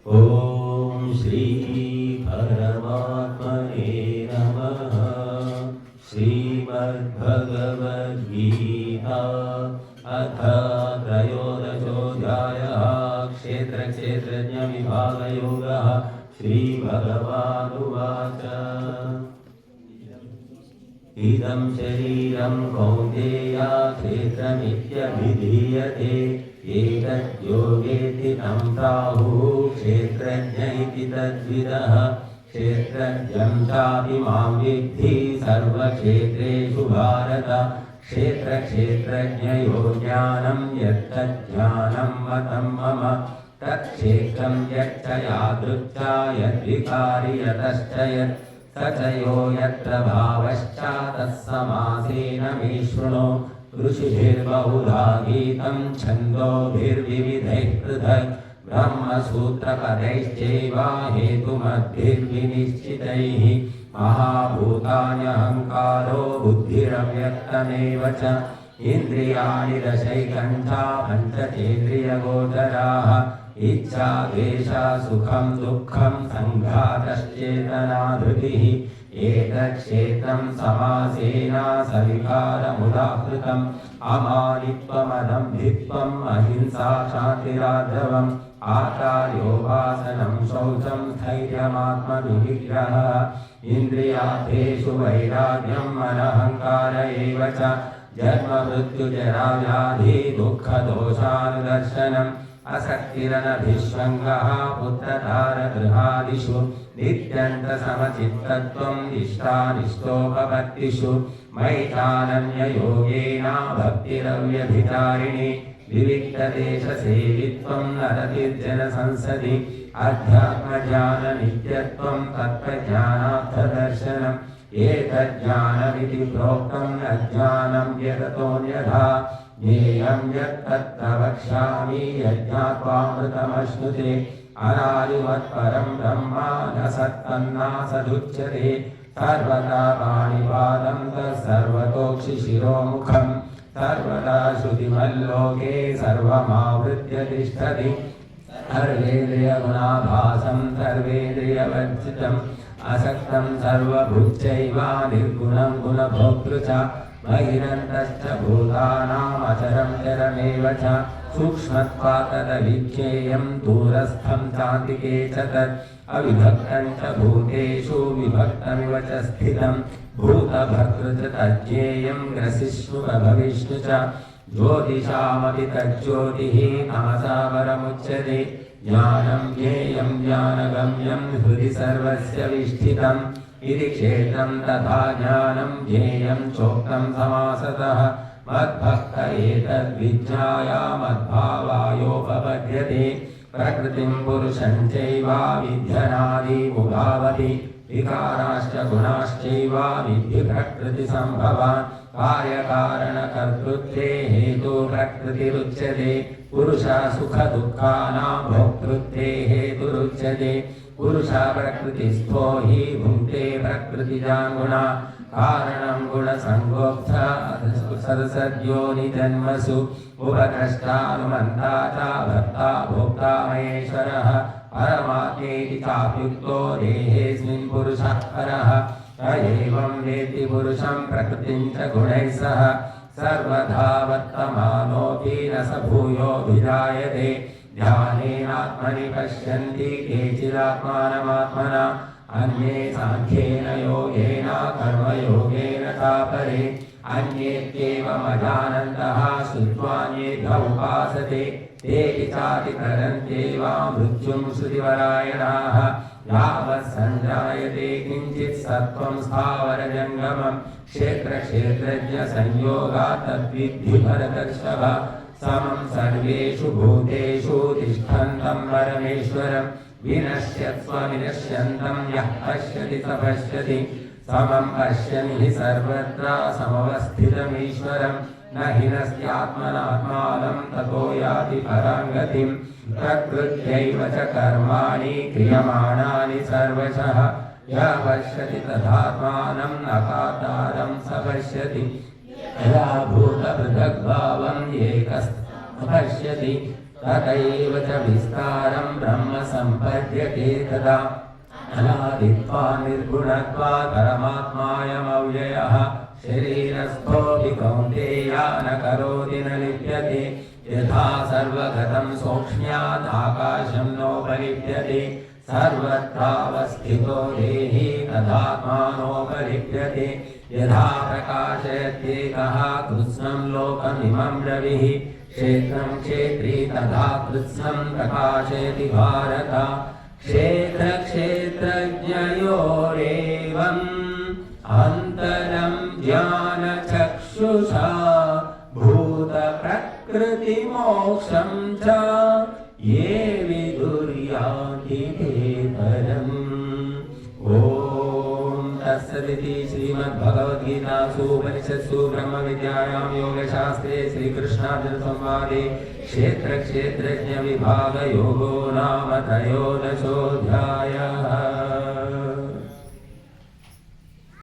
ॐ श्री परमात्मने नमः। श्रीमद्भगवद्गीता अथ त्रयोदशोऽध्यायः। क्षेत्रक्षेत्रज्ञविभागयोगः। श्रीभगवानुवाच इदं शरीरं कौन्तेय क्षेत्रमित्यभिधीयते एतद्योगेति तं प्राहुः क्षेत्रज्ञ इति तद्विदः। क्षेत्रज्ञं चापि मां विद्धि सर्वक्षेत्रेषु भारत। क्षेत्रक्षेत्रज्ञयोः ज्ञानं यत्तज्ज्ञानं मतं मम। तत्क्षेत्रं यच्च यादृक् च यद्विकारि यतश्च यत् स च यो यत्र भावश्च तत्समासेन मे शृणु। ऋषिभिर्बहुधा गीतं छन्दोभिर्विविधैः पृथक् ब्रह्मसूत्रपदैश्चैव हेतुमद्भिर्विनिश्चितैः। महाभूतान्यहङ्कारो बुद्धिरव्यक्तमेव च इन्द्रियाणि दशैकञ्च पञ्चचेन्द्रियगोचराः। इच्छा द्वेषा सुखं दुःखं सङ्घातश्चेतना धृतिः। एतत्क्षेत्रं समासेन सविकारमुदाहृतम्। अमानित्वमदम्भित्वम् अहिंसा शान्तिरार्जवम् आचार्योपासनं शौचं स्थैर्यमात्मविनिग्रहः। इन्द्रियार्थेषु वैराग्यम् अनहङ्कार एव च जन्ममृत्युजराव्याधि दुःखदोषानुदर्शनम्। असक्तिरनभिष्वङ्गः पुत्रधारगृहादिषु नित्यन्तसमचित्तत्वम् इष्टानिष्टोपपत्तिषु। मयि चानन्ययोगेन भक्तिरव्यभिचारिणि विविक्तदेशसेवित्वम् नरतिर्जनसंसदि। अध्यात्मज्ञाननित्यत्वम् तत्त्वज्ञानार्थदर्शनम्। एतज्ज्ञानमिति प्रोक्तम् अज्ञानं यततोऽन्यथा ज्ञेयं यत्तत् प्रवक्ष्यामि यज्ञात्वामृतमश्नुते। अनादिमत्परं ब्रह्म न सत्तन्नासदुच्यते। सर्वदा पाणिपादं तत्सर्वतोक्षिशिरोमुखं सर्वदा श्रुतिमल्लोके सर्वमावृत्य तिष्ठति। सर्वेन्द्रियगुणाभासं सर्वेन्द्रियवर्जितम् असक्तं सर्वभूतैव निर्गुणं गुणभोक्तृ च। बहिरन्तश्च भूतानाम् अचरं चरमेव च सूक्ष्मत्वात् तदविज्ञेयं दूरस्थं चान्तिके च तत्। अविभक्तं च भूतेषु विभक्तमिव च स्थितं भूतभर्तृ च तज्ज्ञेयं ग्रसिष्णु भविष्णु च। ज्योतिषामपि तज्ज्योतिः तमसा परमुच्यते। ज्ञानं ज्ञेयं ज्ञानगम्यं हृदि सर्वस्य विष्ठितम्। इति क्षेत्रं तथा ज्ञानं ज्ञेयं चोक्तं समासतः। मद्भक्त एतद्विज्ञाय मद्भावायोपपद्यते। प्रकृतिं पुरुषं चैव विध्यनादिमुभावति। विकाराश्च गुणाश्चैव विद्धि प्रकृतिसम्भवान्। कार्यकारणकर्तृत्वे हेतु प्रकृतिरुच्यते। पुरुषः सुखदुःखानां भोक्तृत्वे हेतुरुच्यते। पुरुषः प्रकृतिस्थो हि भुङ्क्ते प्रकृतिजान् गुणाः। कारणं गुणसङ्गोक्तः सदसद्योनिजन्मसु उपद्रष्टानुमन्ता च भर्ता भोक्ता महेश्वरः। परमात्मेति चाप्युक्तो देहेऽस्मिन् पुरुषः परः। स एवं वेत्ति पुरुषं प्रकृतिं च गुणैः सह सर्वथा वर्तमानोऽपि न स भूयोऽभिजायते। ध्यानेनात्मनि पश्यन्ति केचिदात्मानमात्मना अन्ये साङ्ख्येन योगेन कर्मयोगेन चापरे। अन्येत्येवमजानन्तः श्रुत्वान्येभ्य उपासते। तेऽपि चातितरन्त्येव मृत्युं श्रुतिपरायणाः। यावत् सञ्जायते किञ्चित् सत्त्वं स्थावरजङ्गमं क्षेत्रक्षेत्रज्ञसंयोगात् तद्विद्धि भरतर्षभ। समं सर्वेषु भूतेषु तिष्ठन्तं परमेश्वरं विनश्यत्स्व विनश्यन्तं यः पश्यति स पश्यति। समं पश्यन् हि सर्वत्र समवस्थितमीश्वरं न हिनस्त्यात्मनात्मानं ततो याति परां गतिम्। प्रकृत्यैव च कर्माणि क्रियमाणानि सर्वशः यः पश्यति तथात्मानं न कार्तारं स पश्यति। यदा भूतपृथग्भावम् एकस्तः पश्यति तथैव च विस्तारं ब्रह्म सम्पद्यते तदा अनादित्वा निर्गुणत्वा परमात्मायमव्ययः शरीरस्थोऽपि कौन्तेय न करोति न लिप्यते यथा सर्वगतं सौक्ष्म्यात् आकाशं नोपलिप्यते सर्वत्रावस्थितो देहि तदात्मानोपलिप्यते यथा प्रकाशयत्येकः कृत्स्नं लोकमिमं रविः क्षेत्रं क्षेत्री तथा कृत्स्नं प्रकाशयति भारत क्षेत्रक्षेत्रज्ञयोरेवम् अन्तरं ज्ञानचक्षुषा भूतप्रकृतिमोक्षं च ये विदुर्यान्ति ते परम्। ॐ तत्सदिति श्रीमद्भगवद्गीतासु उपनिषत्सु ब्रह्मविद्यायां योगशास्त्रे श्रीकृष्णार्जुनसंवादे क्षेत्रक्षेत्रज्ञविभागयोगो नाम त्रयोदशोऽध्यायः।